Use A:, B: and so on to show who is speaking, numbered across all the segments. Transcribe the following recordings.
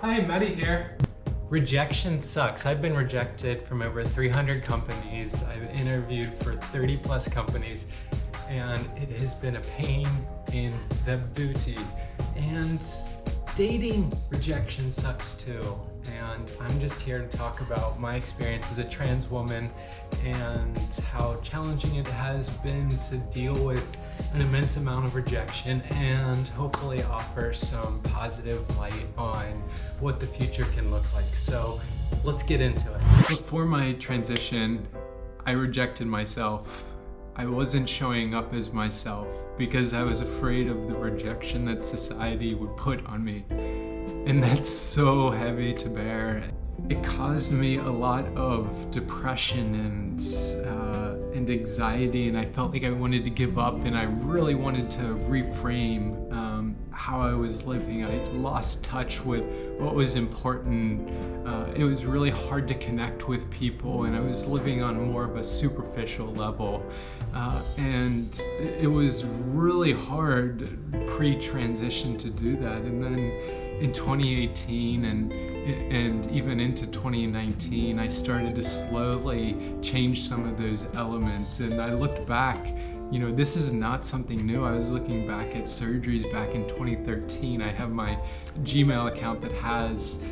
A: Hi, Maddie here. Rejection sucks. I've been rejected from over 300 companies. I've interviewed for 30 plus companies, and it has been a pain in the booty. And dating rejection sucks too. And I'm just here to talk about my experience as a trans woman and how challenging it has been to deal with an immense amount of rejection and hopefully offer some positive light on what the future can look like. So let's get into it. Before my transition, I rejected myself. I wasn't showing up as myself because I was afraid of the rejection that society would put on me. And that's so heavy to bear. It caused me a lot of depression and anxiety, and I felt like I wanted to give up, and I really wanted to reframe how I was living. I lost touch with what was important. It was really hard to connect with people, and I was living on more of a superficial level. And it was really hard pre-transition to do that. And then in 2018 and even into 2019, I started to slowly change some of those elements. And I looked back, you know, this is not something new. I was looking back at surgeries back in 2013. I have my Gmail account that has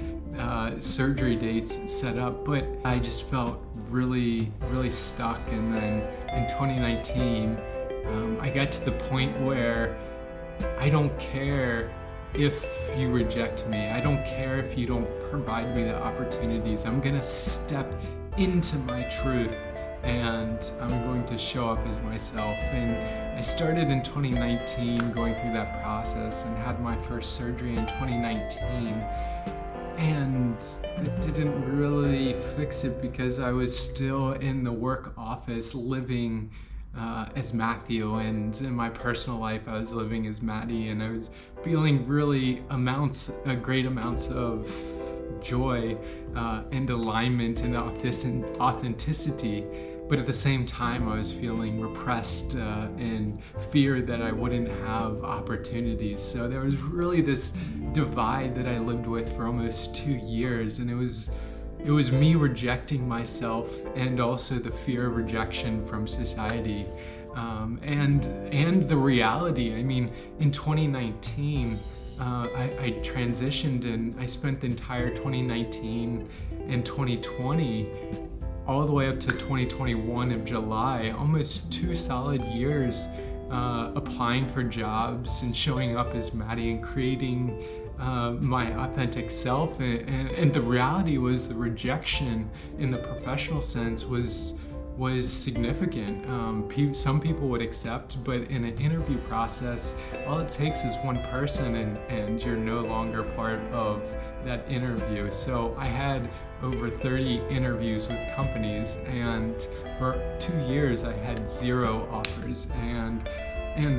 A: surgery dates set up, but I just felt really stuck. And then in 2019, I got to the point where I don't care if you reject me. I don't care if you don't provide me the opportunities. I'm gonna step into my truth and I'm going to show up as myself. And I started in 2019 going through that process and had my first surgery in 2019. And it didn't really fix it because I was still in the work office living as Matthew, and in my personal life I was living as Maddie, and I was feeling really great amounts of joy and alignment and authenticity. But at the same time, I was feeling repressed and fear that I wouldn't have opportunities. So there was really this divide that I lived with for almost 2 years, and it was me rejecting myself and also the fear of rejection from society. And the reality, I mean, in 2019, I transitioned and I spent the entire 2019 and 2020 all the way up to 2021 of July, almost 2 solid years applying for jobs and showing up as Maddie and creating my authentic self. And the reality was the rejection in the professional sense was significant. Some people would accept, but in an interview process, all it takes is one person and you're no longer part of that interview. So I had over 30 interviews with companies, and for 2 years I had 0 offers, and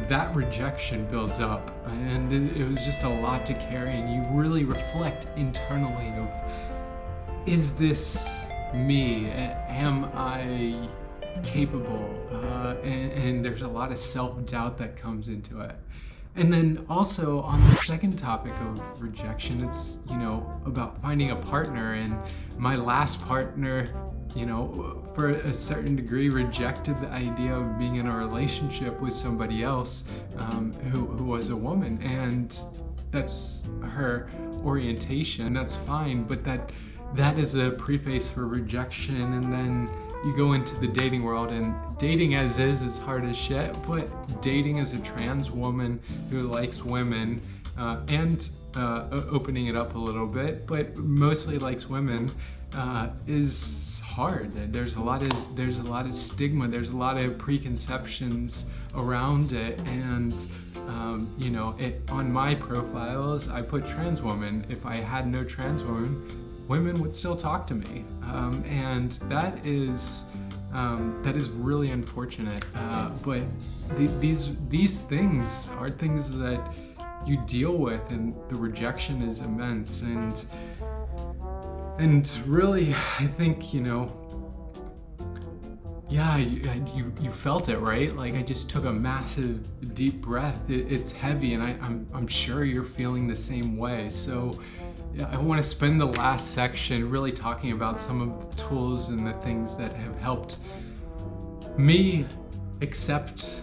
A: that rejection builds up, and it was just a lot to carry. And you really reflect internally of, is this me? Am I capable? And there's a lot of self-doubt that comes into it. And then also on the second topic of rejection, it's, you know, about finding a partner. And my last partner, you know, for a certain degree rejected the idea of being in a relationship with somebody else who was a woman. And that's her orientation, and that's fine, but that is a preface for rejection. And then you go into the dating world, and dating as is hard as shit, but dating as a trans woman who likes women and opening it up a little bit, but mostly likes women, is hard. There's a lot of stigma, there's a lot of preconceptions around it. And you know, on my profiles I put trans woman. If I had no trans women would still talk to me, and that is really unfortunate. But these things are things that you deal with, and the rejection is immense. And really, I think, you know, yeah, you felt it, right? Like, I just took a massive deep breath. It's heavy, and I'm sure you're feeling the same way. So I want to spend the last section really talking about some of the tools and the things that have helped me accept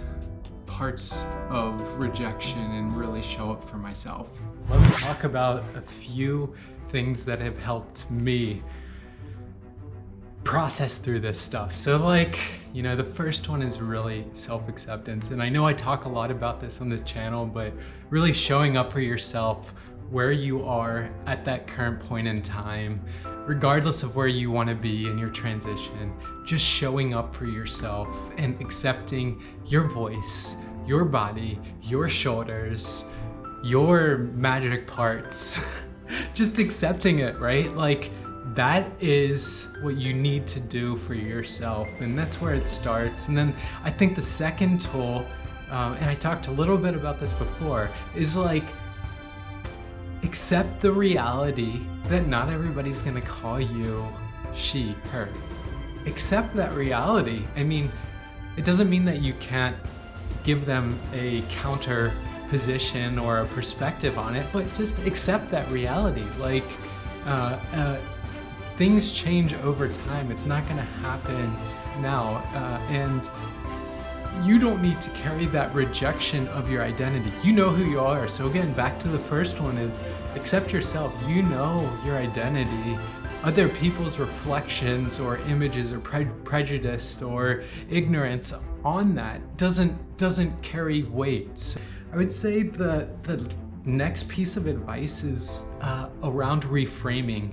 A: parts of rejection and really show up for myself. Let me talk about a few things that have helped me process through this stuff. So the first one is really self-acceptance. And I know I talk a lot about this on the channel, but really showing up for yourself where you are at that current point in time, regardless of where you want to be in your transition, just showing up for yourself and accepting your voice, your body, your shoulders, your magic parts, just accepting it, right? Like, that is what you need to do for yourself, and that's where it starts. And then I think the second tool, and I talked a little bit about this before, is like, accept the reality that not everybody's gonna call you she, her. Accept that reality. I mean, it doesn't mean that you can't give them a counter position or a perspective on it, but just accept that reality. Like, things change over time. It's not gonna happen now. And you don't need to carry that rejection of your identity. You know who you are. So again, back to the first one is accept yourself. You know your identity. Other people's reflections or images or prejudice or ignorance on that doesn't carry weight. I would say the next piece of advice is around reframing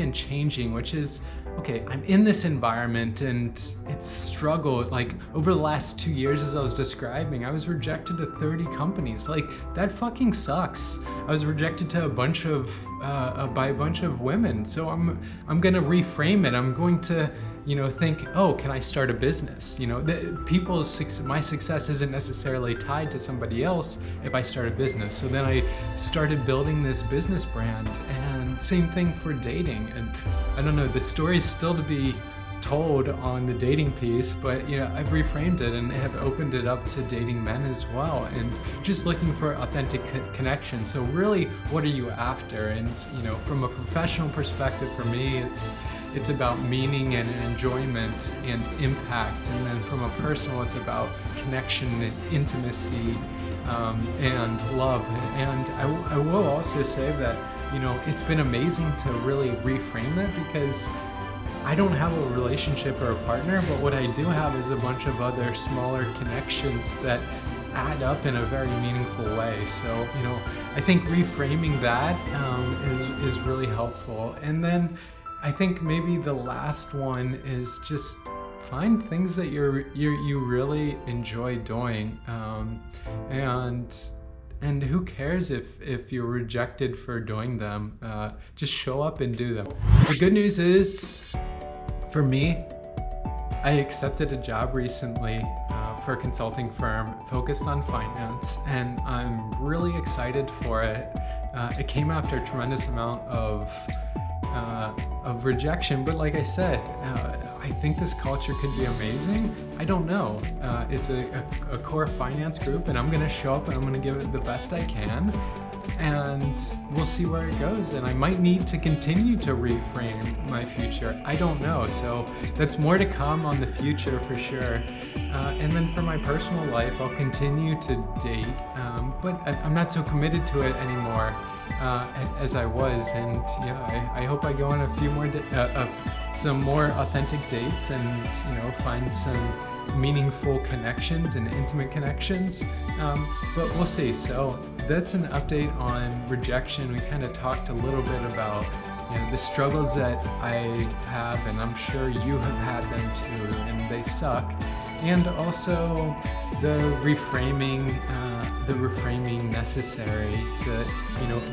A: and changing, which is, okay, I'm in this environment and it's struggled. Like, over the last 2 years, as I was describing, I was rejected to 30 companies. Like, that fucking sucks. I was rejected to by a bunch of women. So I'm gonna reframe it. I'm going to, think, oh, can I start a business? My success isn't necessarily tied to somebody else if I start a business. So then I started building this business brand, and same thing for dating. And I don't know, the story's still to be told on the dating piece, but I've reframed it and have opened it up to dating men as well, and just looking for authentic connection. So really, what are you after? And from a professional perspective, for me, it's about meaning and enjoyment and impact. And then from a personal, it's about connection and intimacy and love. And I will also say that, it's been amazing to really reframe that, because I don't have a relationship or a partner, but what I do have is a bunch of other smaller connections that add up in a very meaningful way. So, I think reframing that is really helpful. And then I think maybe the last one is just find things that you really enjoy doing, and who cares if you're rejected for doing them? Just show up and do them. The good news is, for me, I accepted a job recently for a consulting firm focused on finance, and I'm really excited for it. It came after a tremendous amount of rejection, but like I said, I think this culture could be amazing. I don't know. It's a core finance group, and I'm gonna show up and I'm gonna give it the best I can, and we'll see where it goes. And I might need to continue to reframe my future. I don't know. So that's more to come on the future for sure. And then for my personal life, I'll continue to date, but I'm not so committed to it anymore as I was. And I hope I go on a few more some more authentic dates, and find some meaningful connections and intimate connections, but we'll see. So that's an update on rejection. We kind of talked a little bit about the struggles that I have, and I'm sure you have had them too, and they suck. And also the reframing necessary to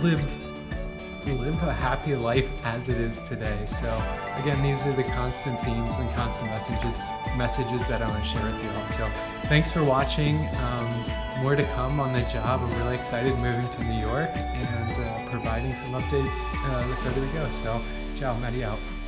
A: live a happy life as it is today. So again, these are the constant themes and constant messages that I want to share with you all. So thanks for watching. More to come on the job. I'm really excited moving to New York and providing some updates the further we go. So ciao, Maddie out.